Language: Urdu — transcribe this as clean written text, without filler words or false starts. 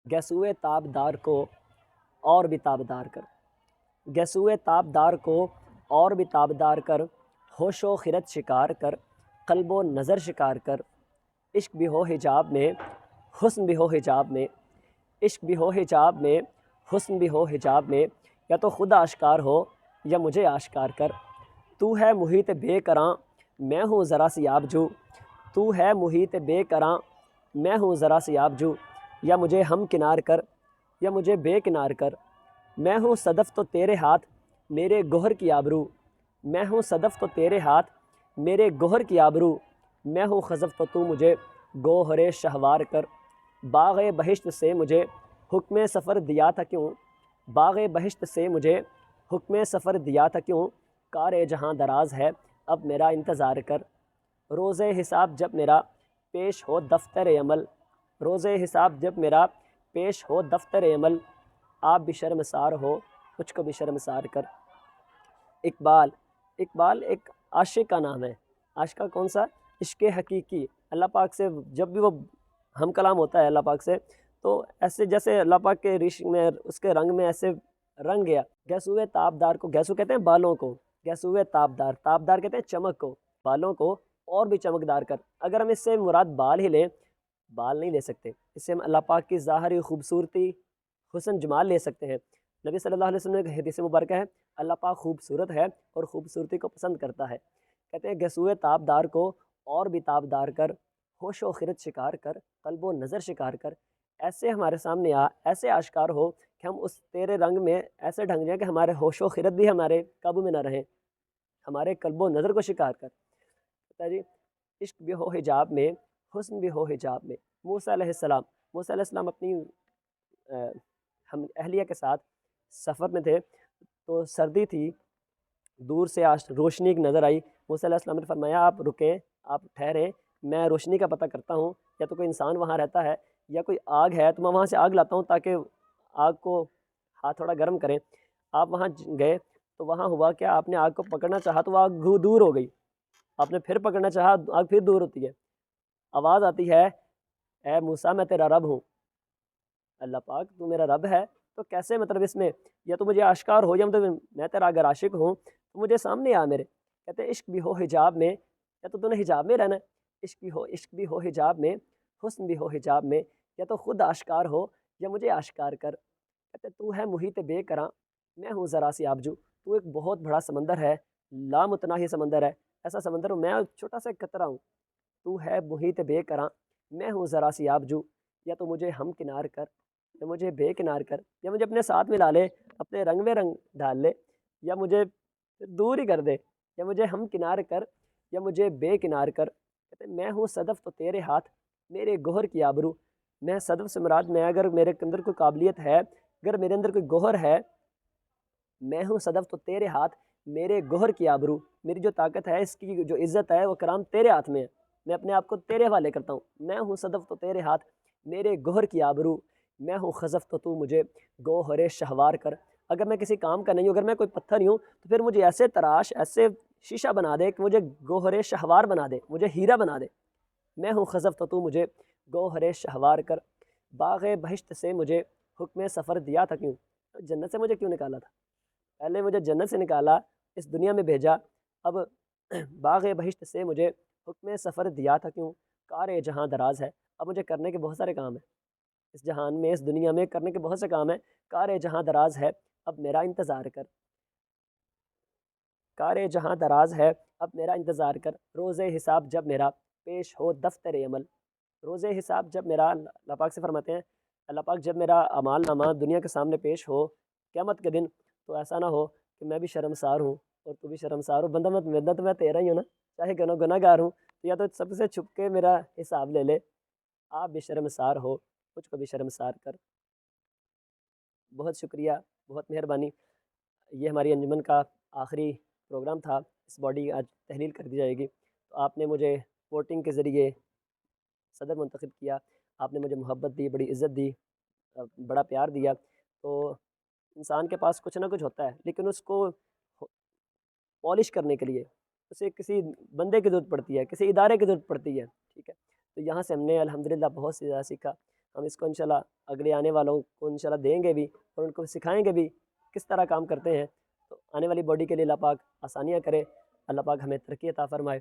گیسوئے تاب دار کو اور بھی تابدار کر، گیسوئے تاب دار کو اور بھی تابدار کر، ہوش و خرد شکار کر، قلب و نظر شکار کر، عشق بھی ہو حجاب میں، حسن بھی ہو حجاب میں، عشق بھی ہو حجاب میں، حسن بھی ہو حجاب میں، یا تو خود آشکار ہو یا مجھے آشکار کر، تو ہے محیط بے کراں میں ہوں ذرا سی آبجو، تو ہے محیط بے کراں میں ہوں ذرا سی آبجو، یا مجھے ہم کنار کر یا مجھے بے کنار کر، میں ہوں صدف تو تیرے ہاتھ میرے گوہر کی آبرو، میں ہوں صدف تو تیرے ہاتھ میرے گوہر کی آبرو، میں ہوں خزف تو تو مجھے گوہر شہوار کر، باغ بہشت سے مجھے حکم سفر دیا تھا کیوں، باغ بہشت سے مجھے حکم سفر دیا تھا کیوں، کار جہاں دراز ہے اب میرا انتظار کر، روز حساب جب میرا پیش ہو دفتر عمل، روز حساب جب میرا پیش ہو دفتر عمل، آپ بھی شرمسار ہو مجھ کو بھی شرمسار کر۔ اقبال، اقبال ایک عاشق کا نام ہے۔ عاشق کا کون سا؟ عشق حقیقی۔ اللہ پاک سے جب بھی وہ ہم کلام ہوتا ہے اللہ پاک سے، تو ایسے جیسے اللہ پاک کے عشق میں اس کے رنگ میں ایسے رنگ گیا۔ گیسوئے تابدار کو، گیسو کہتے ہیں بالوں کو، گیسوئے تابدار، تابدار کہتے ہیں چمک کو، بالوں کو اور بھی چمکدار کر۔ اگر ہم اس سے مراد بال ہی لیں، بال نہیں لے سکتے، اس سے ہم اللہ پاک کی ظاہری خوبصورتی، حسن جمال لے سکتے ہیں۔ نبی صلی اللہ علیہ وسلم نے حدیث مبارکہ ہے، اللہ پاک خوبصورت ہے اور خوبصورتی کو پسند کرتا ہے۔ کہتے ہیں گیسوئے تابدار کو اور بھی تابدار کر، ہوش و خرد شکار کر، قلب و نظر شکار کر، ایسے ہمارے سامنے آ، ایسے آشکار ہو کہ ہم اس تیرے رنگ میں ایسے ڈھنگ جائیں کہ ہمارے ہوش و خرد بھی ہمارے قابو میں نہ رہیں، ہمارے قلب و نظر کو شکار کر۔ کہتا ہے جی عشق بھی ہو حجاب میں، حسن بھی ہو حجاب میں۔ موسیٰ علیہ السلام، موسیٰ علیہ السلام اپنی ہم اہلیہ کے ساتھ سفر میں تھے، تو سردی تھی، دور سے روشنی ایک نظر آئی۔ موسیٰ علیہ السلام نے فرمایا آپ رکیں، آپ ٹھہریں، میں روشنی کا پتہ کرتا ہوں، یا تو کوئی انسان وہاں رہتا ہے یا کوئی آگ ہے تو میں وہاں سے آگ لاتا ہوں تاکہ آگ کو ہاتھ تھوڑا گرم کریں۔ آپ وہاں گئے تو وہاں ہوا کیا، آپ نے آگ کو پکڑنا چاہا تو وہ آگ دور ہو گئی، آپ نے پھر پکڑنا چاہا آگ پھر دور ہوتی ہے، آواز آتی ہے اے موسیٰ میں تیرا رب ہوں۔ اللہ پاک تو میرا رب ہے تو کیسے، مطلب اس میں یا تو مجھے آشکار ہو، یا مطلب میں تیرا اگر عاشق ہوں تو مجھے سامنے آ میرے۔ کہتے ہیں عشق بھی ہو حجاب میں، یا تو نے حجاب میں رہنا ہے، عشق بھی ہو حجاب میں، حسن بھی ہو حجاب میں، یا تو خود آشکار ہو یا مجھے آشکار کر۔ کہتے ہیں تو ہے محیط بے کراں میں ہوں ذرا سی آبجو، تو ایک بہت بڑا سمندر ہے، لامتناہی سمندر ہے، ایسا سمندر ہوں میں چھوٹا سا قطرہ ہوں، تو ہے محیط بے کراں میں ہوں ذرا سی آبجو، یا تو مجھے ہم کنار کر یا مجھے بے کنار کر، یا مجھے اپنے ساتھ ملا لے، اپنے رنگ میں رنگ ڈال لے، یا مجھے دور ہی کر دے، یا مجھے ہم کنار کر یا مجھے بے کنار کر۔ کہتے ہیں میں ہوں صدف تو تیرے ہاتھ میرے گوہر کی آبرو، میں صدف سے مراد میں اگر میرے اندر کوئی قابلیت ہے، اگر میرے اندر کوئی گوہر ہے، میں ہوں صدف تو تیرے ہاتھ میرے گوہر کی آبرو، میری جو طاقت ہے، اس کی جو عزت ہے، وہ کرام تیرے ہاتھ میں ہے، میں اپنے آپ کو تیرے حوالے کرتا ہوں۔ میں ہوں صدف تو تیرے ہاتھ میرے گوہر کی آبرو، میں ہوں خزف تو مجھے گوہر شہوار کر۔ اگر میں کسی کام کا نہیں ہوں، اگر میں کوئی پتھر ہی ہوں، تو پھر مجھے ایسے تراش، ایسے شیشہ بنا دے کہ مجھے گوہر شہوار بنا دے، مجھے ہیرا بنا دے۔ میں ہوں خزف تو مجھے گوہر شہوار کر، باغ بہشت سے مجھے حکم سفر دیا تھا کیوں، جنت سے مجھے کیوں نکالا تھا، پہلے مجھے جنت سے نکالا، اس دنیا میں بھیجا، اب باغ بہشت سے مجھے حکم سفر دیا تھا کیوں، کار جہاں دراز ہے، اب مجھے کرنے کے بہت سارے کام ہیں، اس جہان میں، اس دنیا میں کرنے کے بہت سے کام ہیں، کار جہاں دراز ہے اب میرا انتظار کر، کار جہاں دراز ہے اب میرا انتظار کر، روز حساب جب میرا پیش ہو دفتر عمل، روز حساب جب میرا، اللہ پاک سے فرماتے ہیں اللہ پاک جب میرا اعمال نامہ دنیا کے سامنے پیش ہو قیامت کے دن، تو ایسا نہ ہو کہ میں بھی شرمسار ہوں اور تو بھی شرمسار ہو، بندہ تو میں تیرا ہی ہوں نا، چاہے گناہ گار ہوں، تو یا تو سب سے چھپ کے میرا حساب لے لے، آپ بھی شرمسار ہو مجھ کو بھی شرمسار کر۔ بہت شکریہ، بہت مہربانی۔ یہ ہماری انجمن کا آخری پروگرام تھا، اس باڈی آج تحلیل کر دی جائے گی، تو آپ نے مجھے ووٹنگ کے ذریعے صدر منتخب کیا، آپ نے مجھے محبت دی، بڑی عزت دی، بڑا پیار دیا، تو انسان کے پاس کچھ نہ کچھ ہوتا ہے، لیکن اس کو پالش کرنے کے لیے اسے کسی بندے کی ضرورت پڑتی ہے، کسی ادارے کی ضرورت پڑتی ہے، ٹھیک ہے، تو یہاں سے ہم نے الحمدللہ بہت سے زیادہ سیکھا۔ ہم اس کو انشاءاللہ اگلے آنے والوں کو انشاءاللہ دیں گے بھی اور ان کو سکھائیں گے بھی کس طرح کام کرتے ہیں. تو آنے والی باڈی کے لیے اللہ پاک آسانیاں کرے. اللہ پاک ہمیں ترقی عطا فرمائے.